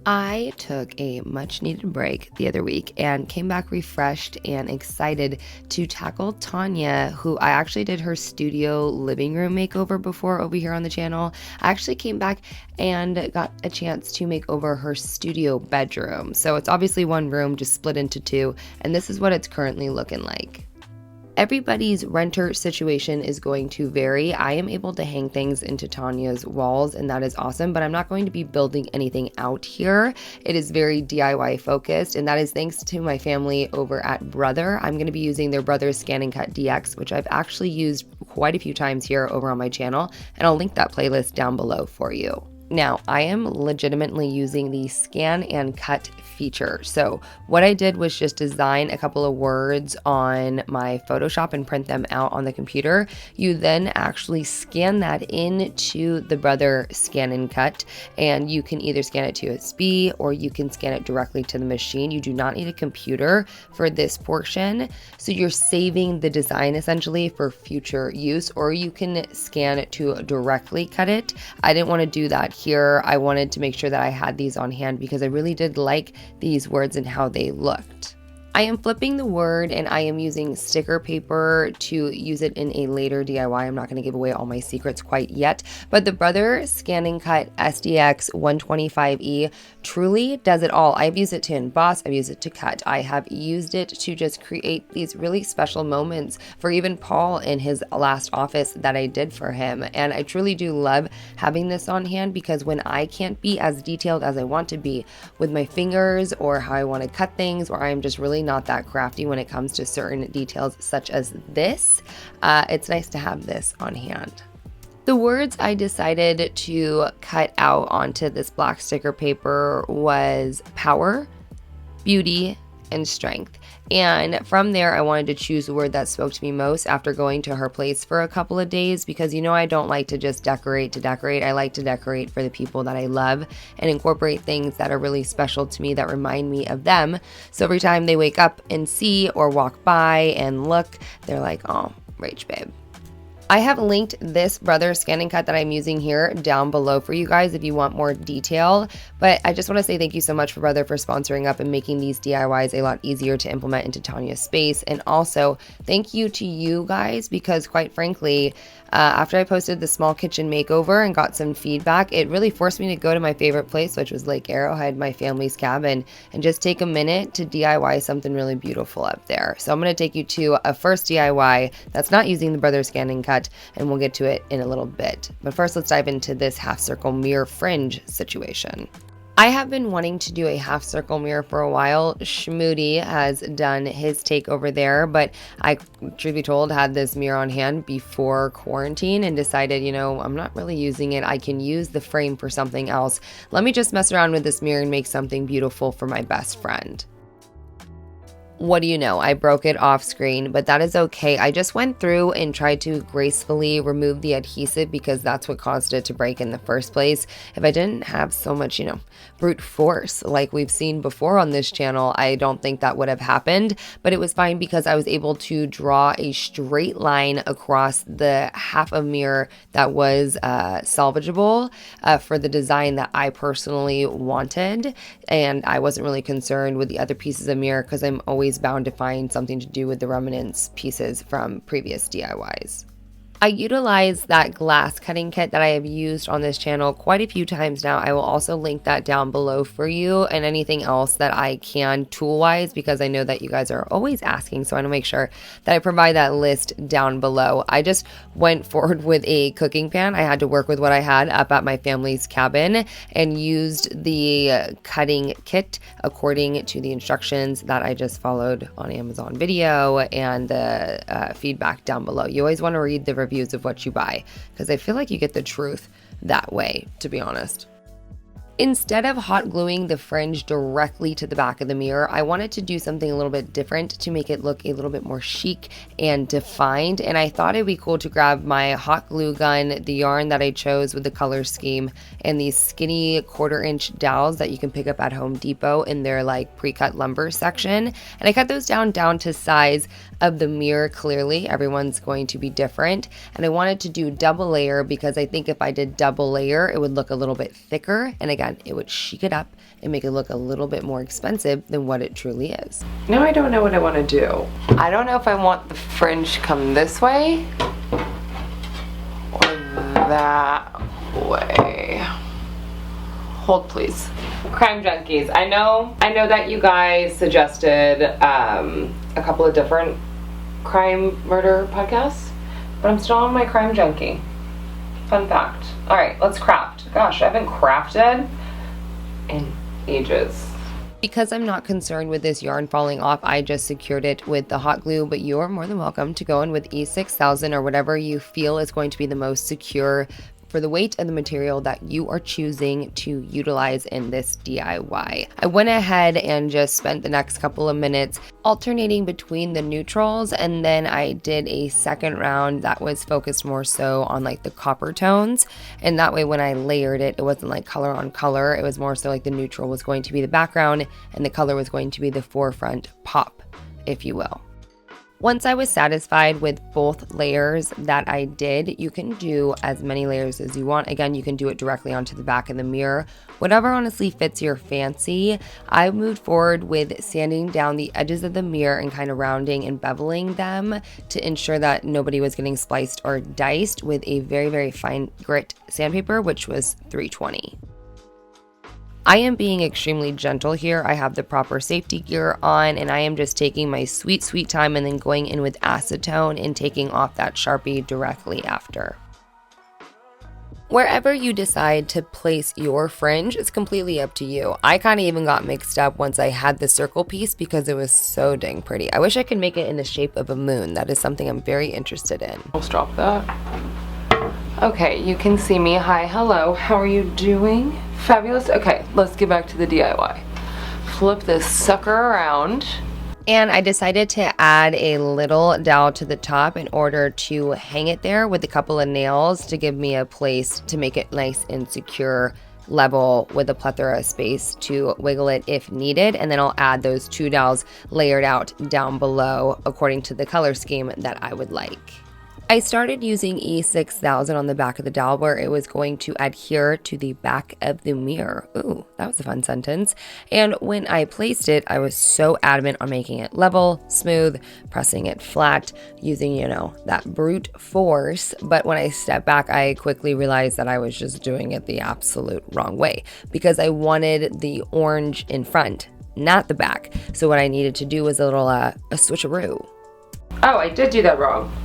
I took a much needed break the other week and came back refreshed and excited to tackle Tanya, who I actually did her studio living room makeover before over here on the channel. I actually came back and got a chance to make over her studio bedroom. So it's obviously one room just split into two, and this is what it's currently looking like. Everybody's renter situation is going to vary. I am able to hang things into Tanya's walls, and that is awesome, but I'm not going to be building anything out here. It is very DIY focused, and that is thanks to my family over at Brother. I'm going to be using their Brother Scan and Cut DX, which I've actually used quite a few times here over on my channel, and I'll link that playlist down below for you. Now, I am legitimately using the scan and cut feature. So what I did was just design a couple of words on my Photoshop and print them out on the computer. You then actually scan that into the Brother Scan and Cut, and you can either scan it to USB or you can scan it directly to the machine. You do not need a computer for this portion. So you're saving the design essentially for future use, or you can scan it to directly cut it. I didn't want to do that here. I wanted to make sure that I had these on hand because I really did like these words and how they looked. I am flipping the word and I am using sticker paper to use it in a later DIY. I'm not going to give away all my secrets quite yet, but the Brother Scan and Cut SDX 125E truly does it all. I've used it to emboss, I've used it to cut, I have used it to just create these really special moments for even Paul in his last office that I did for him. And I truly do love having this on hand because when I can't be as detailed as I want to be with my fingers or how I want to cut things, or I'm just really not that crafty when it comes to certain details such as this, it's nice to have this on hand. The words I decided to cut out onto this black sticker paper was power, beauty, and strength. And from there, I wanted to choose the word that spoke to me most after going to her place for a couple of days because I don't like to just decorate to decorate. I like to decorate for the people that I love and incorporate things that are really special to me that remind me of them. So every time they wake up and see or walk by and look, they're like, oh, Rach, babe. I have linked this Brother Scan and Cut that I'm using here down below for you guys if you want more detail. But I just want to say thank you so much for Brother for sponsoring up and making these DIYs a lot easier to implement into Tanya's space. And also thank you to you guys because quite frankly, after I posted the small kitchen makeover and got some feedback, it really forced me to go to my favorite place, which was Lake Arrowhead, my family's cabin, and just take a minute to DIY something really beautiful up there. So I'm going to take you to a first DIY that's not using the Brother Scan and Cut, and we'll get to it in a little bit. But first, let's dive into this half circle mirror fringe situation. I have been wanting to do a half circle mirror for a while. Schmoody has done his take over there, but I, truth be told, had this mirror on hand before quarantine and decided, I'm not really using it. I can use the frame for something else. Let me just mess around with this mirror and make something beautiful for my best friend. What do you know? I broke it off screen, but that is okay. I just went through and tried to gracefully remove the adhesive because that's what caused it to break in the first place. If I didn't have so much, brute force like we've seen before on this channel, I don't think that would have happened, but it was fine because I was able to draw a straight line across the half of mirror that was salvageable for the design that I personally wanted. And I wasn't really concerned with the other pieces of mirror because I'm always bound to find something to do with the remnants pieces from previous DIYs. I utilize that glass cutting kit that I have used on this channel quite a few times now. I will also link that down below for you and anything else that I can tool-wise because I know that you guys are always asking, so I want to make sure that I provide that list down below. I just went forward with a cooking pan. I had to work with what I had up at my family's cabin and used the cutting kit according to the instructions that I just followed on Amazon Video and the feedback down below. You always want to read the reviews of what you buy because I feel like you get the truth that way, to be honest. Instead of hot gluing the fringe directly to the back of the mirror, I wanted to do something a little bit different to make it look a little bit more chic and defined. And I thought it'd be cool to grab my hot glue gun, the yarn that I chose with the color scheme, and these skinny 1/4-inch dowels that you can pick up at Home Depot in their like pre-cut lumber section. And I cut those down to size of the mirror. Clearly, everyone's going to be different. And I wanted to do double layer because I think if I did double layer, it would look a little bit thicker. And again, again, it would chic it up and make it look a little bit more expensive than what it truly is. Now I don't know what I want to do. I don't know if I want the fringe come this way or that way. Hold please. Crime junkies, I know that you guys suggested a couple of different crime murder podcasts, but I'm still on my crime junkie. Fun fact. All right, let's craft. Gosh, I haven't crafted in ages. Because I'm not concerned with this yarn falling off, I just secured it with the hot glue, but you are more than welcome to go in with E6000 or whatever you feel is going to be the most secure for the weight of the material that you are choosing to utilize in this DIY. I went ahead and just spent the next couple of minutes alternating between the neutrals, and then I did a second round that was focused more so on like the copper tones, and that way when I layered it, it wasn't like color on color, it was more so like the neutral was going to be the background and the color was going to be the forefront pop, if you will. Once I was satisfied with both layers that I did, you can do as many layers as you want. Again, you can do it directly onto the back of the mirror. Whatever honestly fits your fancy. I moved forward with sanding down the edges of the mirror and kind of rounding and beveling them to ensure that nobody was getting spliced or diced with a very, very fine grit sandpaper, which was 320. I am being extremely gentle here. I have the proper safety gear on, and I am just taking my sweet, sweet time and then going in with acetone and taking off that Sharpie directly after. Wherever you decide to place your fringe is completely up to you. I kind of even got mixed up once I had the circle piece because it was so dang pretty. I wish I could make it in the shape of a moon. That is something I'm very interested in. I'll drop that. Okay, you can see me. Hi, hello, how are you doing? Fabulous. Okay, let's get back to the DIY. Flip this sucker around. And I decided to add a little dowel to the top in order to hang it there with a couple of nails to give me a place to make it nice and secure, level with a plethora of space to wiggle it if needed. And then I'll add those two dowels layered out down below according to the color scheme that I would like. I started using E6000 on the back of the dowel where it was going to adhere to the back of the mirror. Ooh, that was a fun sentence. And when I placed it, I was so adamant on making it level, smooth, pressing it flat, using, that brute force. But when I stepped back, I quickly realized that I was just doing it the absolute wrong way because I wanted the orange in front, not the back. So what I needed to do was a little a switcheroo. Oh, I did do that wrong.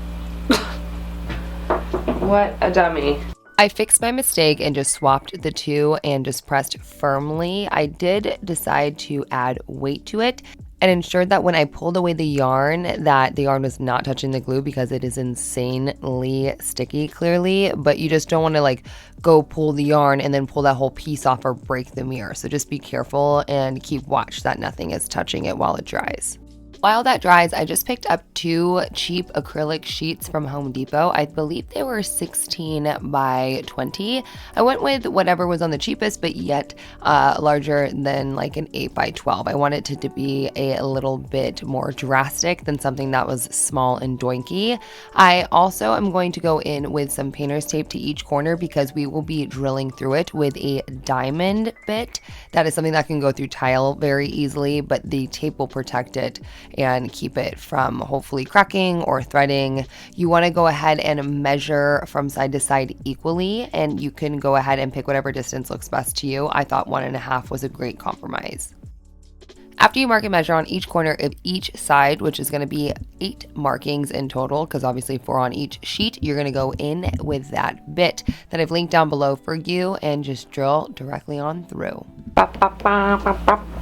What a dummy. I fixed my mistake and just swapped the two and just pressed firmly. I did decide to add weight to it and ensured that when I pulled away the yarn that the yarn was not touching the glue because it is insanely sticky clearly, but you just don't want to go pull the yarn and then pull that whole piece off or break the mirror. So just be careful and keep watch that nothing is touching it while it dries. While that dries, I just picked up 2 cheap acrylic sheets from Home Depot. I believe they were 16 by 20. I went with whatever was on the cheapest, but yet larger than an 8 by 12. I wanted it to be a little bit more drastic than something that was small and doinky. I also am going to go in with some painter's tape to each corner because we will be drilling through it with a diamond bit. That is something that can go through tile very easily, but the tape will protect it and keep it from hopefully cracking or threading. You want to go ahead and measure from side to side equally, and you can go ahead and pick whatever distance looks best to you. I thought 1.5 was a great compromise. After you mark and measure on each corner of each side, which is going to be 8 markings in total, because obviously 4 on each sheet, you're going to go in with that bit that I've linked down below for you and just drill directly on through.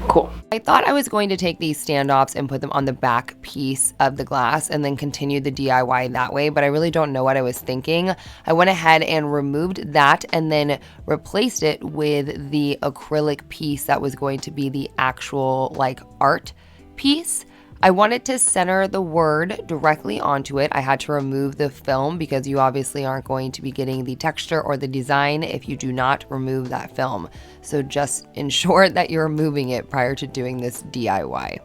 Cool. I thought I was going to take these standoffs and put them on the back piece of the glass and then continue the DIY that way, but I really don't know what I was thinking. I went ahead and removed that and then replaced it with the acrylic piece that was going to be the actual art piece. I wanted to center the word directly onto it. I had to remove the film because you obviously aren't going to be getting the texture or the design if you do not remove that film. So just ensure that you're removing it prior to doing this DIY.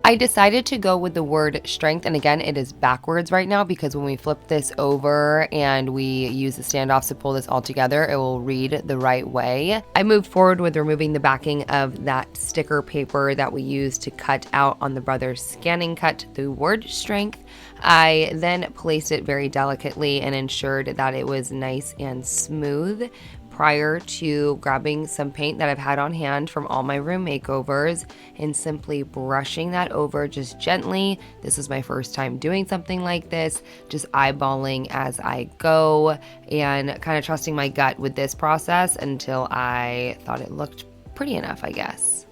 I decided to go with the word strength, and again, it is backwards right now because when we flip this over and we use the standoffs to pull this all together, it will read the right way. I moved forward with removing the backing of that sticker paper that we used to cut out on the Brothers scanning cut the word strength. I then placed it very delicately and ensured that it was nice and smooth prior to grabbing some paint that I've had on hand from all my room makeovers and simply brushing that over just gently. This is my first time doing something like this, just eyeballing as I go and kind of trusting my gut with this process until I thought it looked pretty enough, I guess.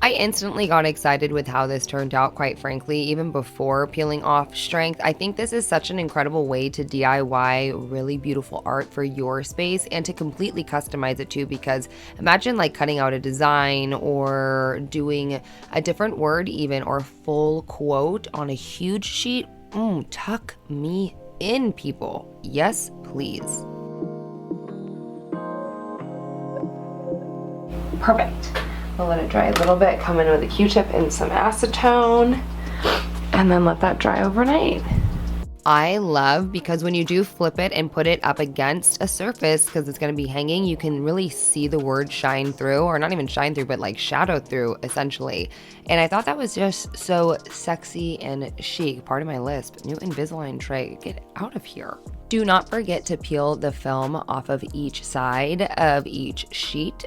I instantly got excited with how this turned out, quite frankly, even before peeling off strength. I think this is such an incredible way to DIY really beautiful art for your space and to completely customize it too, because imagine like cutting out a design or doing a different word even or full quote on a huge sheet. Tuck me in, people. Yes, please. Perfect. We'll let it dry a little bit, come in with a Q-tip and some acetone, and then let that dry overnight. I love because when you do flip it and put it up against a surface, because it's going to be hanging, you can really see the word shine through, or not even shine through, but like shadow through essentially. And I thought that was just so sexy and chic. Pardon my lisp. New Invisalign tray. Get out of here. Do not forget to peel the film off of each side of each sheet.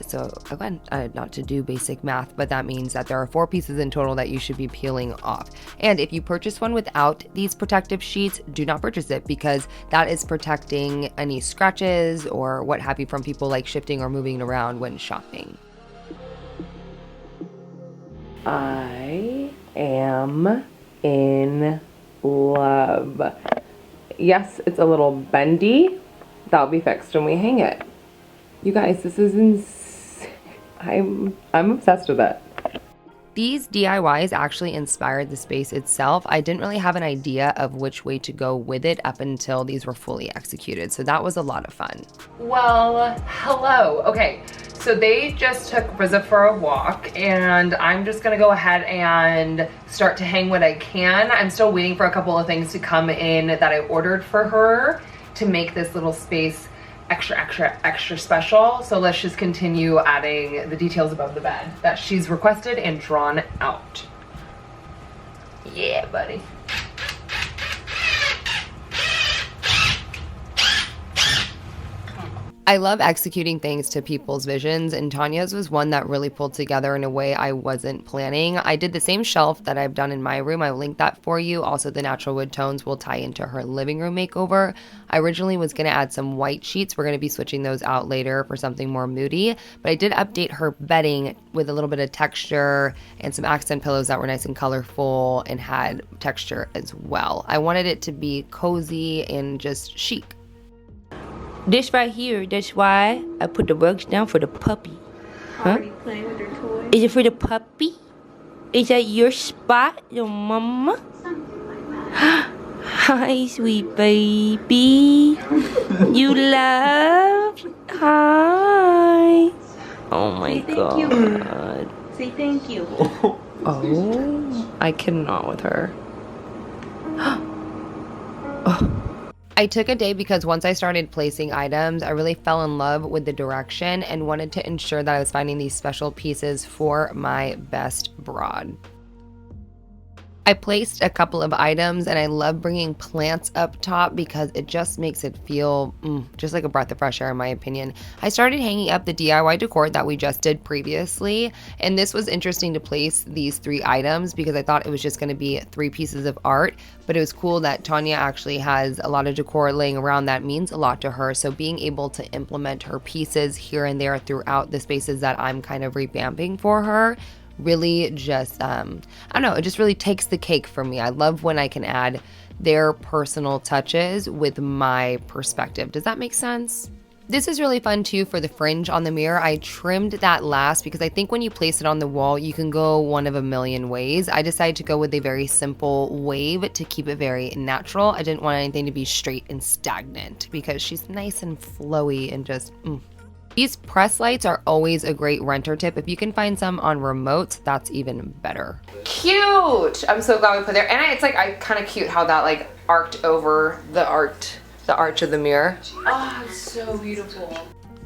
So again, not to do basic math, but that means that there are 4 pieces in total that you should be peeling off. And if you purchase one without these protective sheets, do not purchase it because that is protecting any scratches or what have you from people like shifting or moving around when shopping. I am in love. Yes, it's a little bendy. That'll be fixed when we hang it. You guys, this is insane. I'm obsessed with it. These DIYs actually inspired the space itself. I didn't really have an idea of which way to go with it up until these were fully executed. So that was a lot of fun. Well, hello. Okay, so they just took Rizza for a walk and I'm just gonna go ahead and start to hang what I can. I'm still waiting for a couple of things to come in that I ordered for her to make this little space extra special. So let's just continue adding the details above the bed that she's requested and drawn out. Yeah, buddy. I love executing things to people's visions, and Tanya's was one that really pulled together in a way I wasn't planning. I did the same shelf that I've done in my room. I'll link that for you. Also, the natural wood tones will tie into her living room makeover. I originally was going to add some white sheets. We're going to be switching those out later for something more moody, but I did update her bedding with a little bit of texture and some accent pillows that were nice and colorful and had texture as well. I wanted it to be cozy and just chic. This right here, that's why I put the rugs down for the puppy. Huh? Already playing with her toys. Is it for the puppy? Is that your spot, your mama? Something like that. Hi, sweet baby. You love? Hi. Oh my Say thank you. god. Say thank you. Oh, I cannot with her. I took a day because once I started placing items, I really fell in love with the direction and wanted to ensure that I was finding these special pieces for my best broad. I placed a couple of items and I love bringing plants up top because it just makes it feel just like a breath of fresh air in my opinion. I started hanging up the DIY decor that we just did previously, and this was interesting to place these 3 items because I thought it was just going to be 3 pieces of art, but it was cool that Tanya actually has a lot of decor laying around that means a lot to her, so being able to implement her pieces here and there throughout the spaces that I'm kind of revamping for her really just, I don't know, it just really takes the cake for me. I love when I can add their personal touches with my perspective. Does that make sense? This is really fun too for the fringe on the mirror. I trimmed that last because I think when you place it on the wall, you can go one of a million ways. I decided to go with a very simple wave to keep it very natural. I didn't want anything to be straight and stagnant because she's nice and flowy and just, These press lights are always a great renter tip. If you can find some on remotes, that's even better. Cute! I'm so glad we put there. And it's like, kind of cute how that like arced over the arch of the mirror. Oh, it's so beautiful.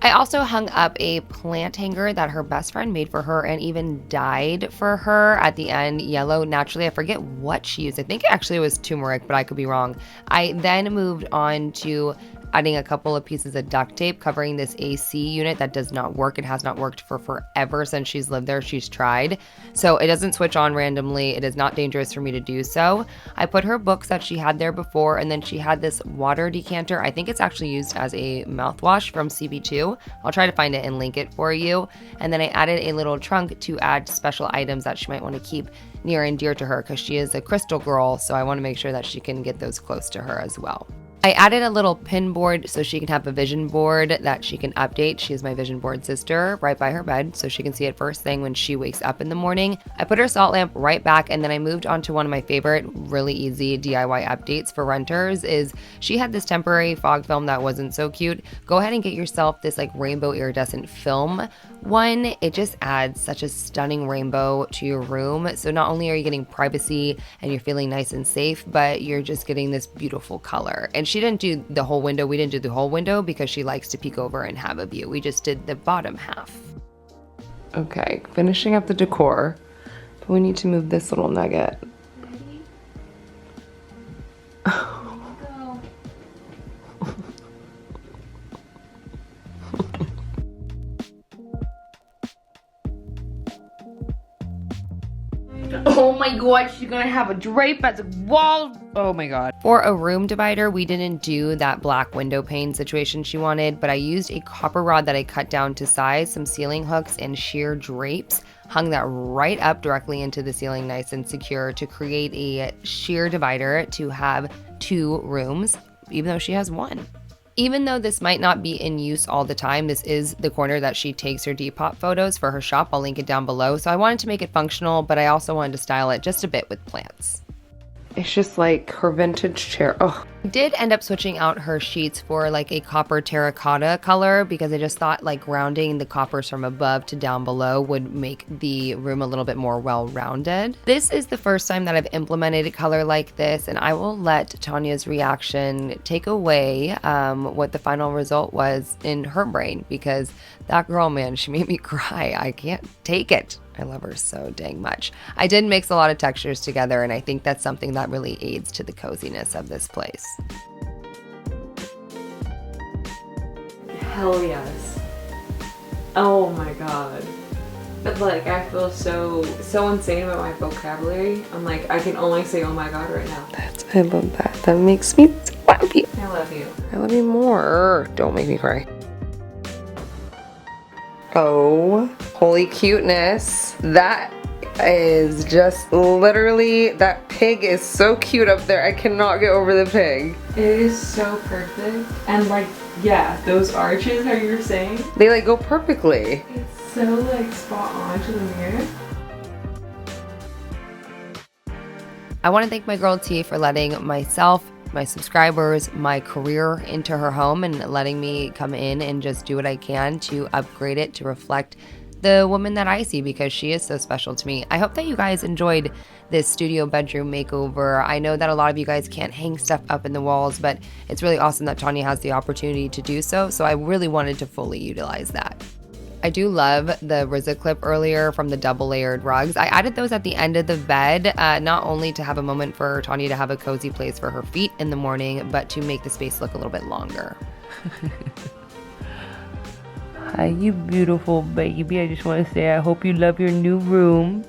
I also hung up a plant hanger that her best friend made for her and even dyed for her at the end yellow naturally. I forget what she used. I think actually it was turmeric, but I could be wrong. I then moved on to adding a couple of pieces of duct tape covering this AC unit that does not work. It has not worked for forever since she's lived there. She's tried. So it doesn't switch on randomly. It is not dangerous for me to do so. I put her books that she had there before, and then she had this water decanter. I think it's actually used as a mouthwash from CB2. I'll try to find it and link it for you. And then I added a little trunk to add special items that she might want to keep near and dear to her because she is a crystal girl. So I want to make sure that she can get those close to her as well. I added a little pin board so she can have a vision board that she can update. She is my vision board sister right by her bed so she can see it first thing when she wakes up in the morning. I put her salt lamp right back, and then I moved on to one of my favorite really easy DIY updates for renters is she had this temporary fog film that wasn't so cute. Go ahead and get yourself this like rainbow iridescent film one. It just adds such a stunning rainbow to your room. So not only are you getting privacy and you're feeling nice and safe, but you're just getting this beautiful color. And she didn't do the whole window. We didn't do the whole window because she likes to peek over and have a view. We just did the bottom half. Okay, finishing up the decor. But we need to move this little nugget. Oh my god, she's gonna have a drape as a wall. Oh my god. For a room divider, we didn't do that black window pane situation she wanted, but I used a copper rod that I cut down to size, some ceiling hooks, and sheer drapes. Hung that right up directly into the ceiling nice and secure to create a sheer divider to have 2 rooms, even though she has 1. Even though this might not be in use all the time, this is the corner that she takes her Depop photos for her shop. I'll link it down below. So I wanted to make it functional, but I also wanted to style it just a bit with plants. It's just like her vintage chair. Oh. I did end up switching out her sheets for like a copper terracotta color because I just thought like rounding the coppers from above to down below would make the room a little bit more well-rounded. This is the first time that I've implemented a color like this, and I will let Tanya's reaction take away what the final result was in her brain because that girl, man, she made me cry. I can't take it. I love her so dang much. I did mix a lot of textures together, and I think that's something that really aids to the coziness of this place. Hell yes. Oh my god. But like, I feel so insane about my vocabulary. I'm like, I can only say oh my god right now. I love that. That makes me so happy. I love you. I love you more. Don't make me cry. Oh, holy cuteness. That is just literally, that pig is so cute up there. I cannot get over the pig. It is so perfect. And like, yeah, those arches, how you were saying, They like go perfectly. it's so like spot on to the mirror. I want to thank my girl T for letting myself, my subscribers, my career into her home and letting me come in and just do what I can to upgrade it to reflect the woman that I see because she is so special to me. I hope that you guys enjoyed this studio bedroom makeover. I know that a lot of you guys can't hang stuff up in the walls, but it's really awesome that Tanya has the opportunity to do so. So I really wanted to fully utilize that. I do love the RZA clip earlier from the double layered rugs. I added those at the end of the bed, not only to have a moment for Tanya to have a cozy place for her feet in the morning, but to make the space look a little bit longer. Hi, you beautiful baby. I just want to say I hope you love your new room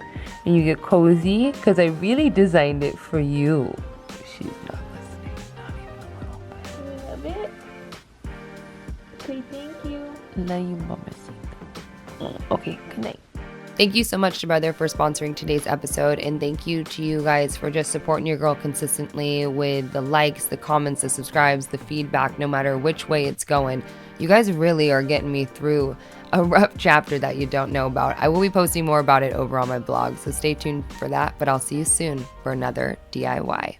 and you get cozy because I really designed it for you. She's not listening, not even a little bit. Love it. Okay, thank you. Love you, mamacita. Okay, good night. Thank you so much to Brother for sponsoring today's episode, and thank you to you guys for just supporting your girl consistently with the likes, the comments, the subscribes, the feedback, no matter which way it's going. You guys really are getting me through a rough chapter that you don't know about. I will be posting more about it over on my blog, so stay tuned for that, but I'll see you soon for another DIY.